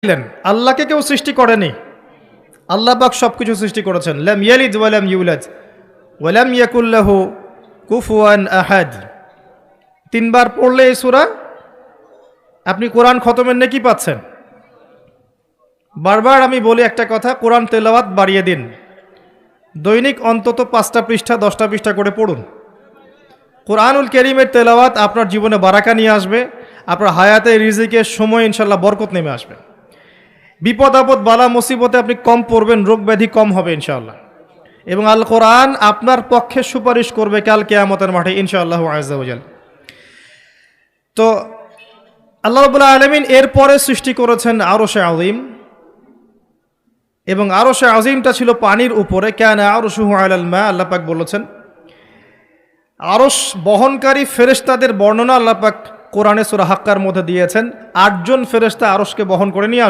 দিলেন আল্লাহকে কেউ সৃষ্টি করেনি, আল্লাহ পাক সবকিছু সৃষ্টি করেছেন। লাম ইয়ালিদ ওয়া লাম ইউলাদ ওয়া লাম ইয়াকুল লাহু কুফুয়ান আহাদ। তিনবার পড়লে এই সূরা আপনি কোরআন খতমের নেকি পাচ্ছেন। বারবার আমি বলি একটা কথা, কোরআন তেলাওয়াত বাড়িয়ে দিন। দৈনিক অন্তত 5টা পৃষ্ঠা 10টা পৃষ্ঠা করে পড়ুন। কোরআনুল কারীমের তেলাওয়াত আপনার জীবনে বারাকা নিয়ে আসবে, আপনার হায়াতে রিজিকের সময় ইনশাল্লাহ বরকত নেমে আসবে। বিপদ আপদ বালা মুসিবতে আপনি কম পড়বেন, রোগ ব্যাধি কম হবে ইনশাআল্লাহ। এবং আল কোরআন আপনার পক্ষে সুপারিশ করবে কাল কিয়ামতের মাঠে ইনশাআল্লাহু আযজা ওয়া জাল। তো আল্লাহ রাব্বুল আলামিন এরপরে সৃষ্টি করেছেন আরশে আযীম, এবং আরশে আযীমটা ছিল পানির উপরে। কানা আরশুহু আলাল মা, আল্লাহ পাক বলেছেন। আরশ বহনকারী ফেরেশতাদের বর্ণনা আল্লাহ পাক কোরআনে সূরা হাক্কার মধ্যে দিয়েছেন। 8 জন ফেরেশতা আরশকে বহন করে নিয়ে আসবে।